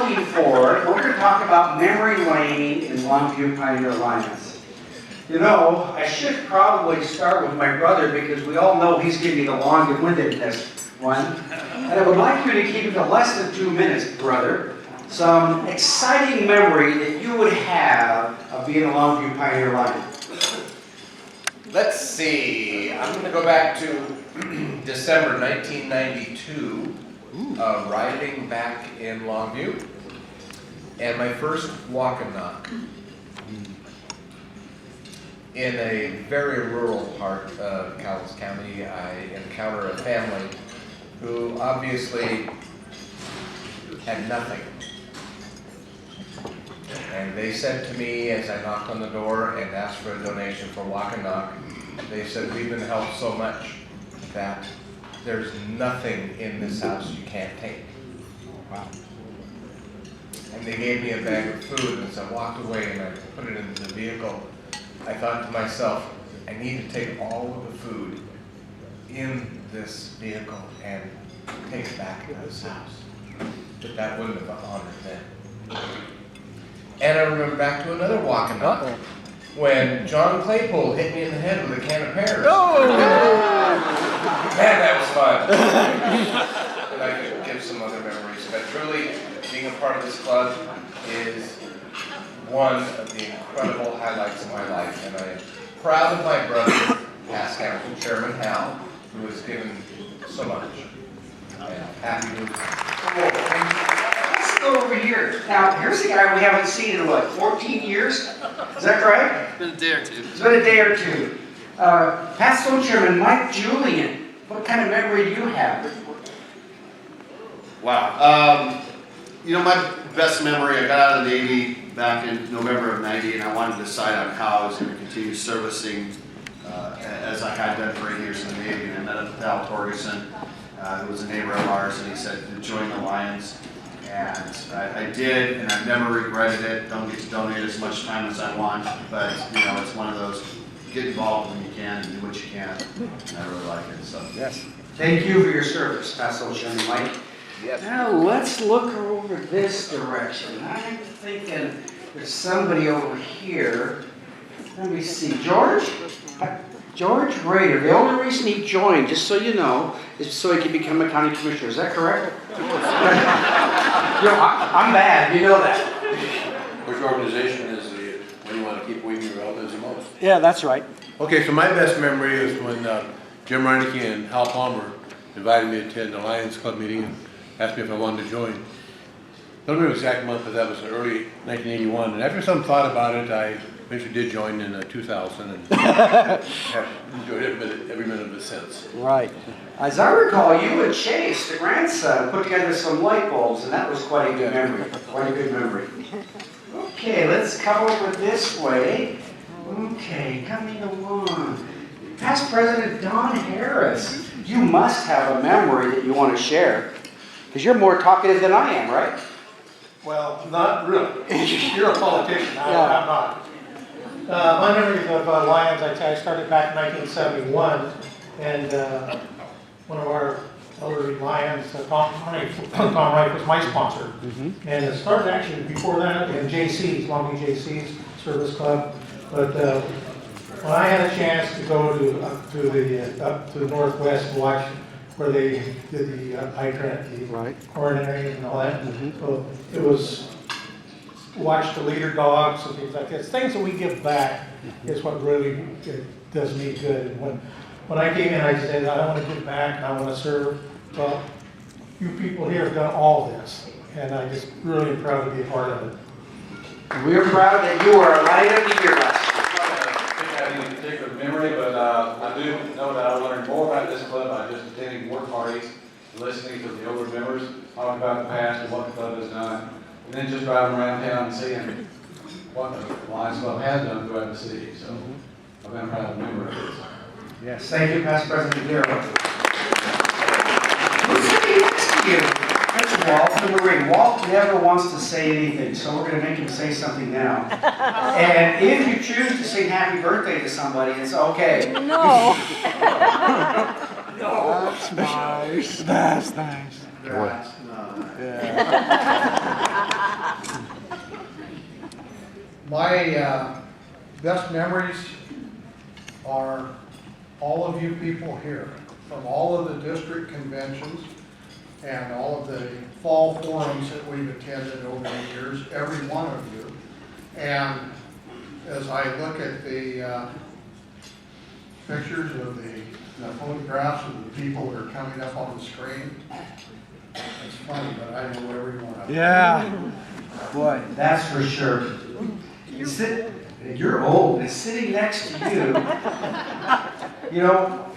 looking forward, we're going to talk about memory lane in Longview Pioneer Lions. You know, I should probably start with my brother because we all know he's giving me the long-winded one. And I would like you to keep it to less than 2 minutes, brother. Some exciting memory that you would have of being a Longview Pioneer Lion. Let's see. I'm going to go back to December 1992, riding back in Longview, and my first walk and knock. In a very rural part of Cowles County, I encounter a family who obviously had nothing. And they said to me as I knocked on the door and asked for a donation for walk and knock, they said, we've been helped so much that there's nothing in this house you can't take. Wow. And they gave me a bag of food, and as I walked away and I put it into the vehicle, I thought to myself, I need to take all of the food in this vehicle and take it back to this house. But that wouldn't have honored them. And I remember back to another walk and knock when John Claypool hit me in the head with a can of pears. Oh! Man, that was fun. And I could give some other memories. But truly, being a part of this club is one of the incredible highlights of my life. And I'm proud of my brother, past council chairman Hal, who has given so much. And happy to Let's go over here. Now, here's a guy we haven't seen in, what, 14 years? Is that correct? It's been a day or two. It's been a day or two. Past School Chairman Mike Julian, what kind of memory do you have? Wow. You know, my best memory, I got out of the Navy back in November of '90, and I wanted to decide on how I was going to continue servicing as I had done for 8 years in the Navy. And I met up with Al Torgerson, who was a neighbor of ours, and he said to join the Lions. And I did, and I've never regretted it. Don't get to donate as much time as I want, but you know, it's one of those, get involved when you can and do what you can. And I really like it, so. Yes. Thank you for your service, Past School Chairman Mike. Yes. Now, let's look over this direction. I'm thinking there's somebody over here. Let me see. George? George Rader. The only reason he joined, just so you know, is so he could become a county commissioner. Is that correct? You know, I'm bad. You know that. Which organization is the one you want to keep with your relatives the most? Yeah, that's right. Okay, so my best memory is when Jim Reineke and Hal Palmer invited me to attend the Lions Club meeting and asked me if I wanted to join. I don't remember the exact month, but that was early 1981. And after some thought about it, I eventually did join in 2000 and have enjoyed every minute of it since. Right. As I recall, you and Chase, the grandson, put together some light bulbs, and that was quite a good memory. Quite a good memory. Okay, let's come over this way. Okay, coming along. Past President Don Harris, you must have a memory that you want to share, because you're more talkative than I am, right? Well, not really. You're a politician. I'm not. My memories of Lions, I started back in 1971, and one of our elderly Lions, Tom Wright, was my sponsor. And it started actually before that in JC's, Longview JC's Service Club. But when I had a chance to go up to the Northwest and watch where they did the hydrant, the coronary and all that, so it was watch the leader dogs and things like that. Things that we give back is what really does me good. And when I came in, I said, I want to give back, I want to serve. Well, you people here have done all this, and I just really am proud to be a part of it. We're proud that you are a Lion of the Year last year. I don't have any particular memory, but I do know that I learned more about this club by just attending work parties, listening to the older members talk about the past and what the club has done, and then just driving around town and seeing what the Lions Club has done throughout the city. So I've been a proud member of it. Yes, thank you, Past President Bureau. Who's sitting next to you? That's Walt in the ring. Walt never wants to say anything, so we're going to make him say something now. And if you choose to sing happy birthday to somebody, it's okay. No. No. That's nice. That's nice. That's nice. Yeah. My best memories are all of you people here, from all of the district conventions and all of the fall forums that we've attended over the years, every one of you. And as I look at the pictures of the photographs of the people that are coming up on the screen, it's funny, but I know every one of them. Yeah. Boy, that's for sure. You're old, and sitting next to you, you know,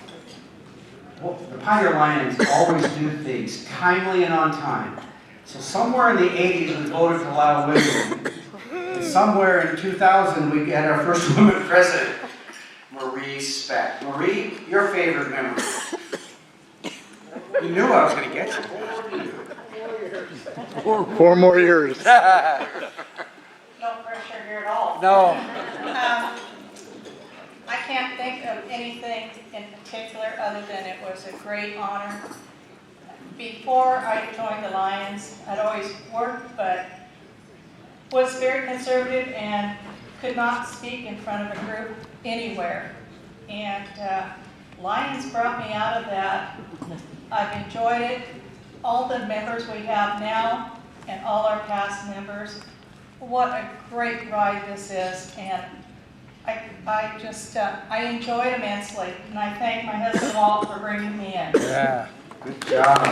well, the Pioneer Lions always do things timely and on time. So somewhere in the 80s, we voted to allow women. And somewhere in 2000, we had our first woman president, Marie Speck. Marie, your favorite memory? You knew I was going to get you. 4 more years. No pressure here at all. No. I can't think of anything in particular other than it was a great honor. Before I joined the Lions, I'd always worked, but was very conservative and could not speak in front of a group anywhere. And Lions brought me out of that. I've enjoyed it. All the members we have now and all our past members, what a great ride this is, and I enjoy it immensely, and I thank my husband Walt for bringing me in. Yeah, good job.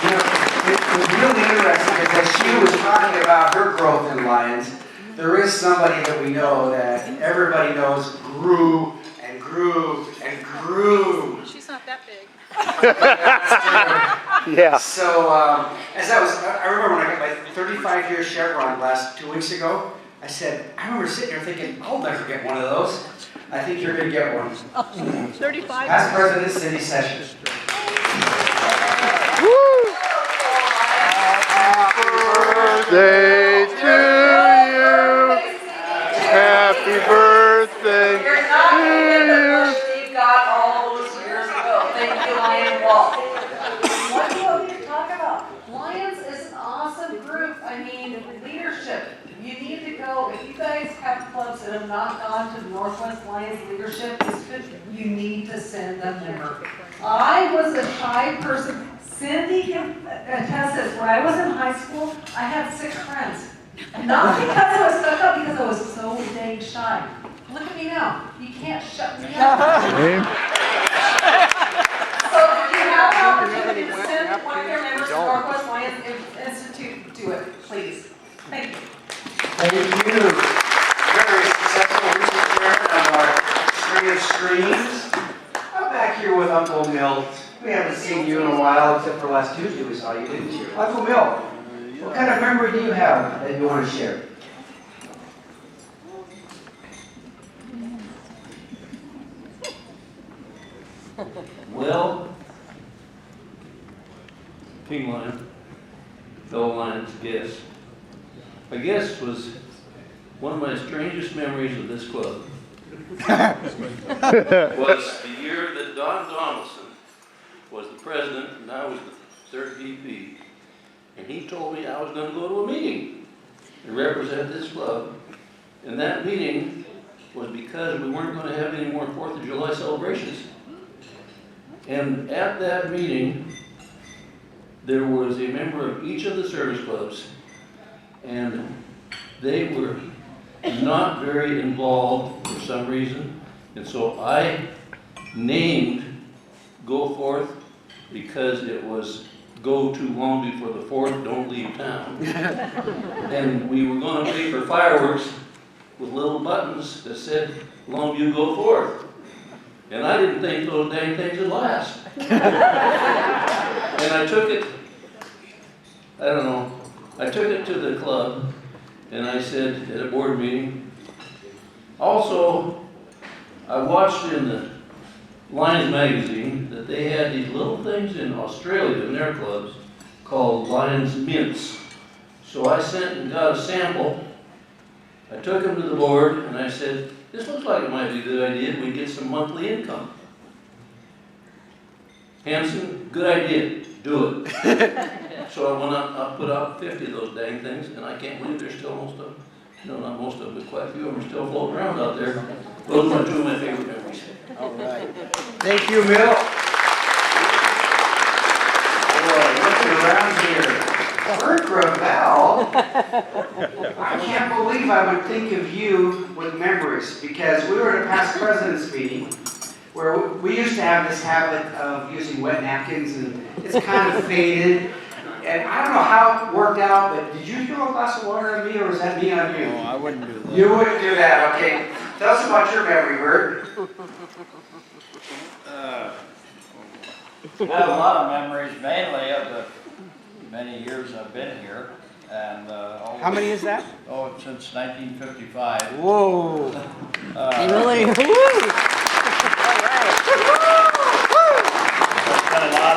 You know, it was really interesting because as she was talking about her growth in Lions, there is somebody that we know that everybody knows grew and grew and grew. She's not that big. Yeah. So, I remember when I got my 35-year Chevron last 2 weeks ago, I remember sitting there thinking, I'll never get one of those. I think you're going to get one. 35. Past President City Session. Birthday to you. Happy birthday You're not to going to get the you. push you got all those years ago. Thank you, Lion Walt. What do you want me to talk about? Lions is an awesome group. I mean, leadership. You need to go, if you guys have clubs that have not gone to Northwest Lions Leadership Institute, you need to send them there. I was a shy person. Cindy can attest this. When I was in high school, I had 6 friends. Not because I was stuck up, because I was so dang shy. Look at me now. You can't shut me up. So if you have an opportunity to send one of your members to Northwest Lions Institute, do it, please. Thank you. Thank you. Very successful recent chairman of our string of streams. I'm back here with Uncle Milt. We haven't seen you in a while, except for last Tuesday we saw you, didn't you? Uncle Milt, what kind of memory do you have that you want to share? Well, King Lion, fellow Lions guest, I guess was one of my strangest memories of this club was the year that Don Donaldson was the president and I was the 3rd VP. And he told me I was going to go to a meeting and represent this club. And that meeting was because we weren't going to have any more 4th of July celebrations. And at that meeting, there was a member of each of the service clubs, and they were not very involved for some reason. And so I named Go Forth because it was go to Longview for the 4th, don't leave town. And we were going to pay for fireworks with little buttons that said, Longview Go Forth. And I didn't think those dang things would last. And I took it, I took it to the club, and I said at a board meeting, also, I watched in the Lions magazine that they had these little things in Australia in their clubs called Lions Mints. So I sent and got a sample. I took them to the board and I said, this looks like it might be a good idea. We get some monthly income. Hanson, good idea. Do it. So I went up, I put out 50 of those dang things, and I can't believe there's still almost No, not most of them, but quite a few of them are still floating around out there. Those are two of my favorite memories. All right. Thank you, Bill. Boy, looking around here. Bert Gravel. I can't believe I would think of you with memories, because we were at a past president's meeting where we used to have this habit of using wet napkins, and it's kind of faded. And I don't know how it worked out, but did you throw a glass of water on me, or was that me on you? No, I wouldn't do that. You wouldn't do that, okay. Tell us about your memory, Bert. I have a lot of memories, mainly of the many years I've been here, and How many is that? since 1955. Whoa. Really? There's been a lot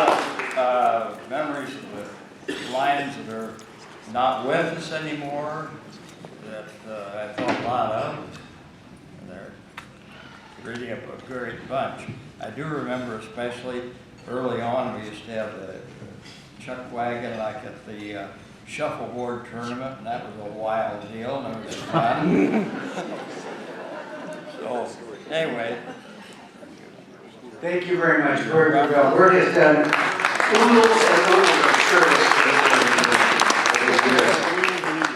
of memories of the Lions that are not with us anymore, that I thought a lot of. And they're really a great bunch. I do remember especially early on, we used to have the chuck wagon like at the shuffleboard tournament, and that was a wild deal, and it was fun. So, anyway. Thank you very much, Bert Gravel. Bert has done oodles and oodles of service for this year.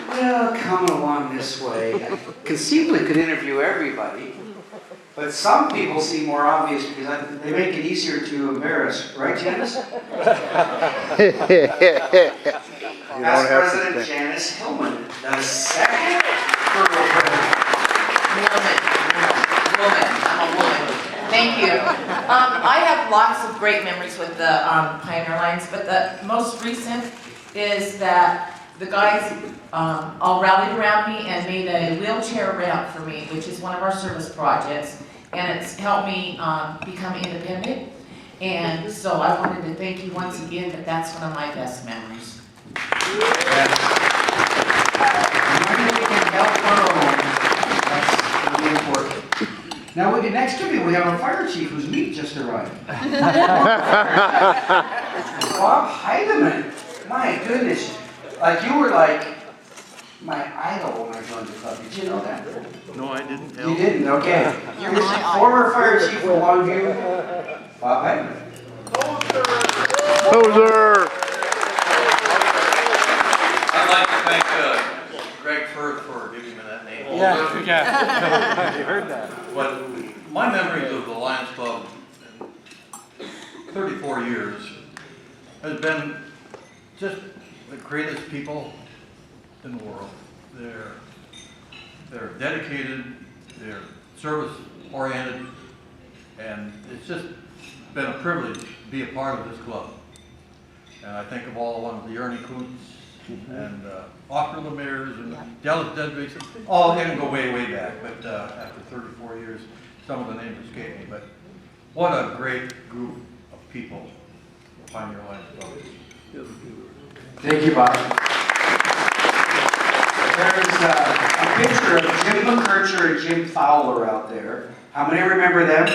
Well, coming along this way, I conceivably could interview everybody, but some people seem more obvious because they make it easier to embarrass, right, Janice? Past President Janice Hillman, the second Woman. I'm a woman. Thank you. I have lots of great memories with the Pioneer Lions, but the most recent is that the guys all rallied around me and made a wheelchair ramp for me, which is one of our service projects, and it's helped me become independent. And so I wanted to thank you once again, but that's one of my best memories. That's really important. Now, next to me, we have a fire chief whose meat just arrived. Bob Heidemann. My goodness. Like, you were like my idol when I joined the club. Did you know that? No, I didn't. You didn't? Okay. You're the former fire chief of Longview, Bob Heidemann. Hoser! I'd like to thank Greg Firth for giving me that name. Yeah. You heard that. But my memories of the Lions Club in 34 years has been just the greatest people in the world. They're dedicated, they're service oriented, and it's just been a privilege to be a part of this club. And I think of all the ones, the Ernie Kuntz and Oscar Lemire's and Dallas Dedrick's, all of them go way, way back, but after 34 years, some of the names escape me. But what a great group of people, Pioneer Lions Club. Thank you, Bob. There's a picture of Jim McKercher and Jim Fowler out there. How many remember them?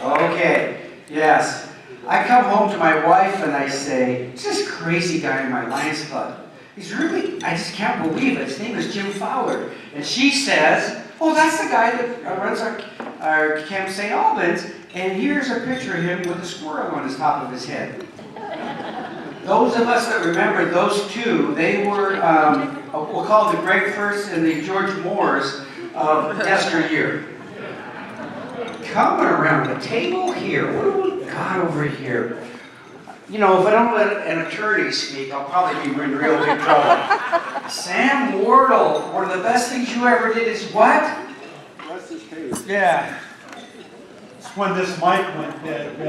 Okay, yes. I come home to my wife and I say, "It's this crazy guy in my Lions Club. He's really, I just can't believe it. His name is Jim Fowler." And she says, "Oh, that's the guy that runs our Camp St. Albans. And here's a picture of him with a squirrel on the top of his head." Those of us that remember those two, they were, we'll call it the Greg First and the George Moores of yesteryear. Coming around the table here, what do we got over here? You know, if I don't let an attorney speak, I'll probably be in real big trouble. Sam Wardle, one of the best things you ever did is what? Yeah. It's when this mic went dead.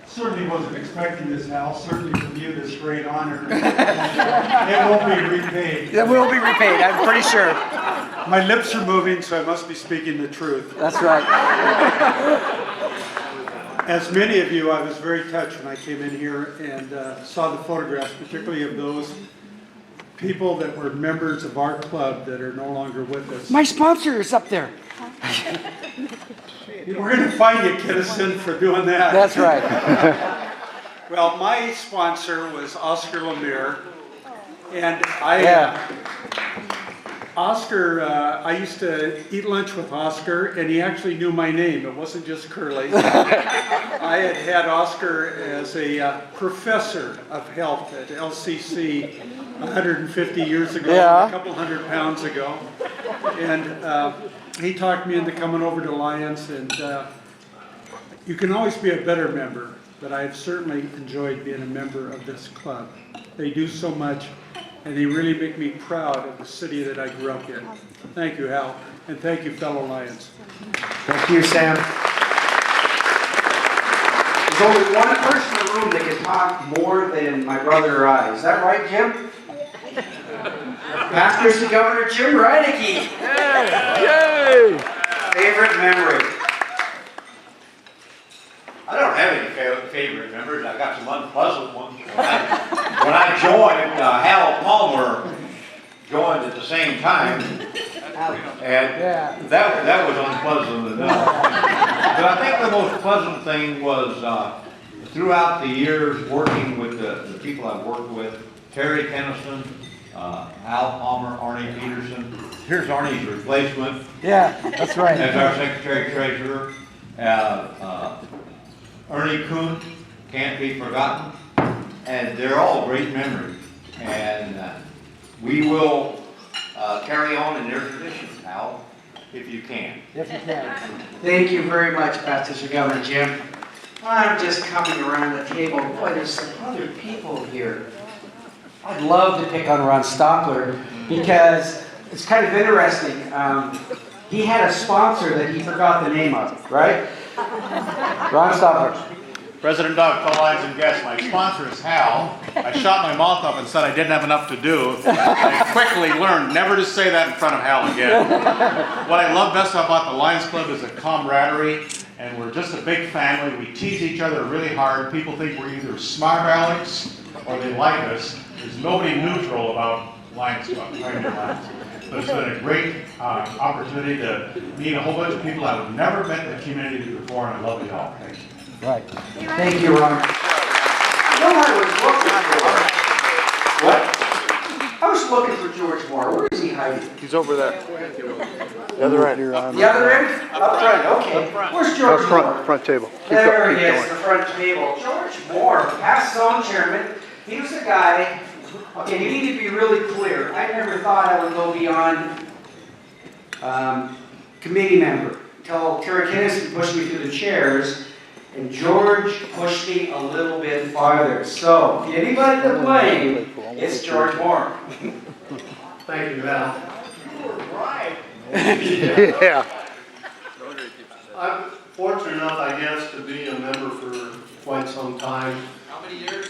Certainly wasn't expecting this, Hal. Certainly from you, this great honor. It won't be repaid. It will be repaid, I'm pretty sure. My lips are moving, so I must be speaking the truth. That's right. As many of you, I was very touched when I came in here and saw the photographs, particularly of those people that were members of our club that are no longer with us. My sponsor is up there. We're going to fine you, Kinnison, for doing that. That's right. Well, my sponsor was Oscar Lemire, And Oscar, I used to eat lunch with Oscar, and he actually knew my name. It wasn't just Curly. I had Oscar as a professor of health at LCC 150 years ago, a couple 100 pounds ago. And he talked me into coming over to Lions, and you can always be a better member, but I've certainly enjoyed being a member of this club. They do so much, and they really make me proud of the city that I grew up in. Thank you, Hal, and thank you, fellow Lions. Thank you, Sam. There's only one person in the room that can talk more than my brother or I. Is that right, Jim? Pastor to Governor Jim Reineke. Yay! Favorite memory? I don't have any favorite memories. I got some unpleasant ones. When I joined, Hal Palmer joined at the same time, and that was unpleasant enough. But I think the most pleasant thing was throughout the years working with the people I've worked with, Terry Kennison, Hal Palmer, Arnie Peterson. Here's Arnie's replacement. Yeah, that's right. As our Secretary Treasurer. Ernie Kuhn, can't be forgotten, and they're all great memories. And we will carry on in their traditions, Hal, if you can. If you can. Thank you very much, Pastor Governor Jim. I'm just coming around the table. Boy, there's some other people here. I'd love to pick on Ron Stoppler because it's kind of interesting. He had a sponsor that he forgot the name of, right? Ron Stoppler. President Doug, fellow Lions and guests, my sponsor is Hal. I shot my mouth off and said I didn't have enough to do. I quickly learned never to say that in front of Hal again. What I love best about the Lions Club is the camaraderie, and we're just a big family. We tease each other really hard. People think we're either smart Alex or they like us. There's nobody neutral about Lions Club, Pioneer Lions. But it's been a great opportunity to meet a whole bunch of people I've never met in the community before, and I love you all. Thank you. Right. Thank you, Ron. I was looking for what? I was looking for George Moore. Where is he hiding? He's over there. The other end. The other end? Up front, okay. Where's George Moore? Front table. There he is, the front table. George Moore, past zone chairman. He was the guy. Okay, you need to be really clear. I never thought I would go beyond committee member until Terry Kennison pushed me through the chairs, and George pushed me a little bit farther. So, if anybody to blame, it's George Moore. Thank you, Al. You were right. Yeah. I'm fortunate enough, I guess, to be a member for quite some time. How many years?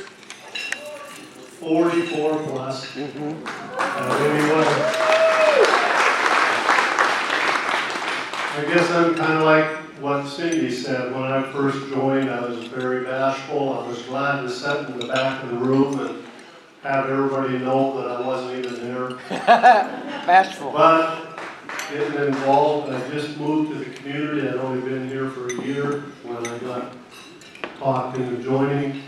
44 plus. Anyway, I guess I'm kind of like what Cindy said. When I first joined, I was very bashful. I was glad to sit in the back of the room and have everybody know that I wasn't even there. Bashful. But getting involved, I just moved to the community. I'd only been here for a year when I got talked into joining,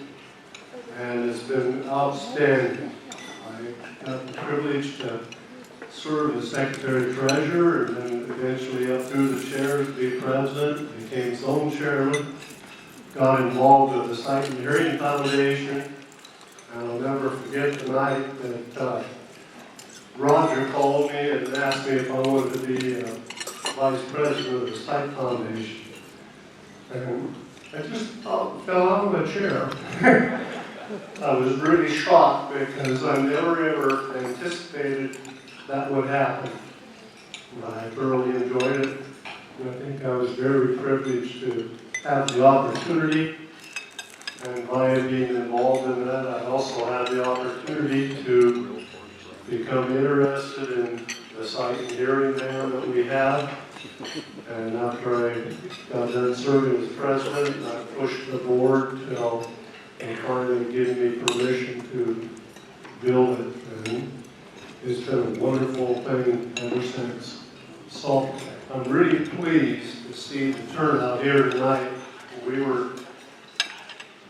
and it's been outstanding. I got the privilege to serve as Secretary Treasurer, and then eventually up through the chairs, be president, became zone chairman, got involved with the Sight and Hearing Foundation, and I'll never forget the night that Roger called me and asked me if I wanted to be vice president of the Sight Foundation. And I just fell out of my chair. I was really shocked because I never ever anticipated that would happen. I thoroughly enjoyed it. And I think I was very privileged to have the opportunity. And by being involved in that, I also had the opportunity to become interested in the sight and hearing band that we have. And after I got done serving as president, I pushed the board till they finally gave me permission to build it. And it's been a wonderful thing ever since. So I'm really pleased to see the turnout here tonight.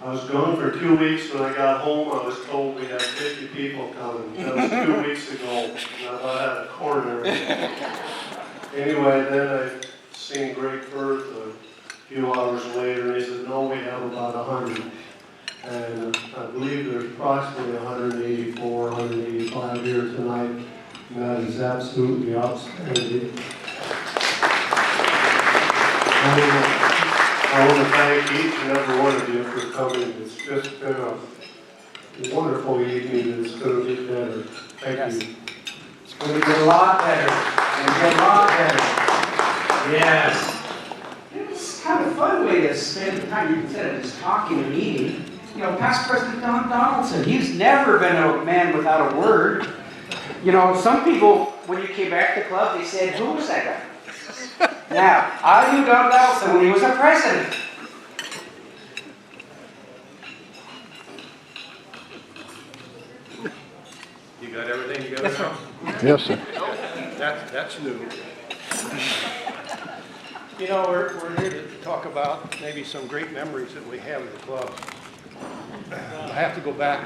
I was gone for 2 weeks. When I got home, I was told we had 50 people. people coming. That was 2 weeks ago, and I about had a corner. Anyway, then I seen Greg Firth a few hours later, and he said, no, we have about 100. And I believe there's approximately 184, 185 here tonight, and that is absolutely outstanding. I want to thank each and every one of you for coming. It's just been a wonderful evening, and it's going to get better. Thank you. It's going to get a lot better, and get a lot better. Yes. It's kind of a fun way to spend the time instead of just talking and eating. You know, past President Don Donaldson, he's never been a man without a word. You know, some people, when you came back to the club, they said, who was that guy? Now, I knew Don Donaldson when he was a president. You got everything you got to know? Yes, sir. That's new. You know, we're here to talk about maybe some great memories that we have of the club. I have to go back.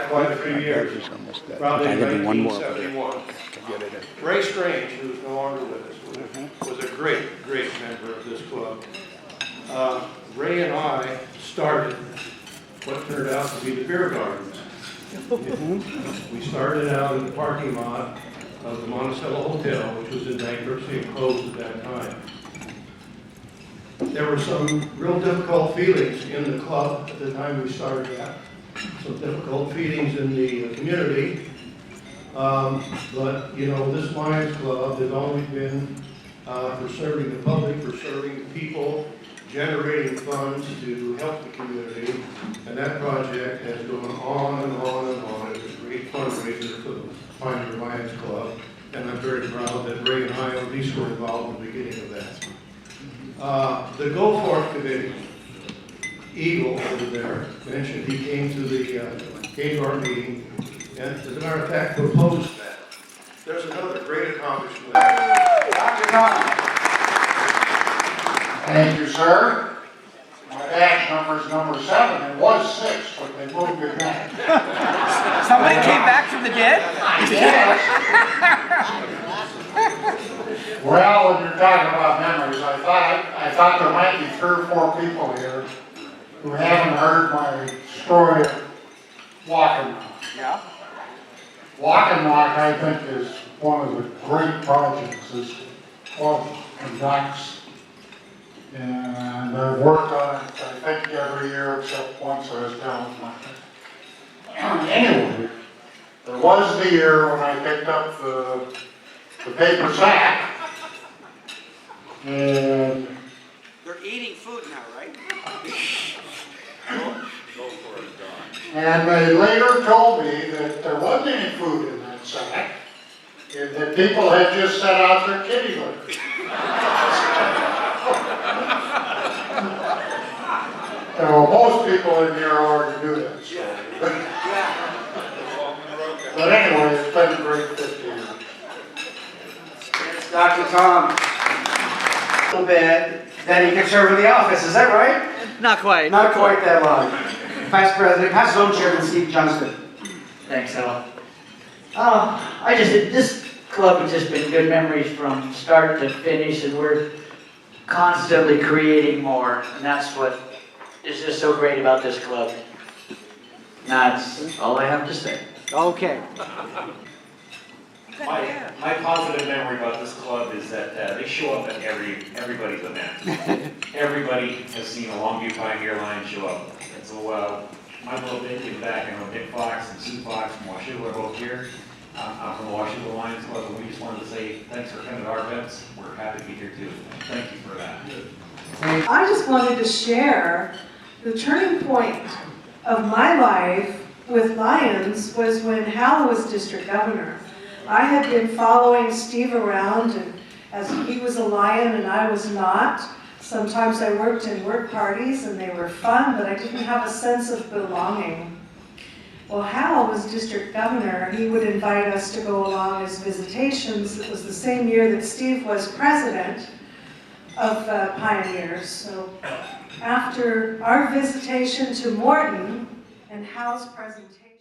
Quite a few years. Probably 1971. Ray Strange, who's no longer with us, was a great member of this club. Ray and I started what turned out to be the beer gardens. We started out in the parking lot of the Monticello Hotel, which was in bankruptcy and closed at that time. There were some real difficult feelings in the club at the time we started that. Some difficult feelings in the community. But, you know, this Lions Club has always been for serving the public, for serving the people, generating funds to help the community. And that project has gone on and on and on. It was a great fundraiser for the Pioneer Lions Club. And I'm very proud that Ray and I at least were involved in the beginning of that. The Go Forth Committee, Eagle over there, mentioned he came to our meeting, and as a matter of fact, proposed that. There's another great accomplishment. Dr. Tom. Thank you, sir. My badge number is number 7. It was 6, but they moved it back. Somebody came back from the dead? Well, when you're talking about memories, I thought there might be 3 or 4 people here who haven't heard my story of Walk and Knock. Yeah. Walk and Knock, I think, is one of the great projects this club conducts. And I've worked on it, I think, every year except once I was down with my... Anyway, there was the year when I picked up the paper sack. And They're eating food now, right? And they later told me that there wasn't any food in that sack, and that people had just set out their kitty litter. So most people in here already knew that story. But anyway, it's been a great 50 years. It's Dr. Tom. A little bit, then he can serve in the office, is that right? Not quite. Not quite that long. Past President, past Zone Chairman Steve Johnston. Thanks, Al. This club has just been good memories from start to finish, and we're constantly creating more, and that's what is just so great about this club. That's all I have to say. Okay. My positive memory about this club is that they show up at everybody's event. Everybody has seen a Longview Pioneer Lions show up. And so my little bit in the back, I know Dick Fox and Sue Fox from Washougal are both here. I'm from the Washougal Lions Club, and we just wanted to say thanks for coming to our events. We're happy to be here too. Thank you for that. I just wanted to share the turning point of my life with Lions was when Hal was district governor. I had been following Steve around, and as he was a Lion and I was not. Sometimes I worked in work parties and they were fun, but I didn't have a sense of belonging. Well, Hal was district governor. He would invite us to go along as visitations. It was the same year that Steve was president of Pioneers. So after our visitation to Morton and Hal's presentation,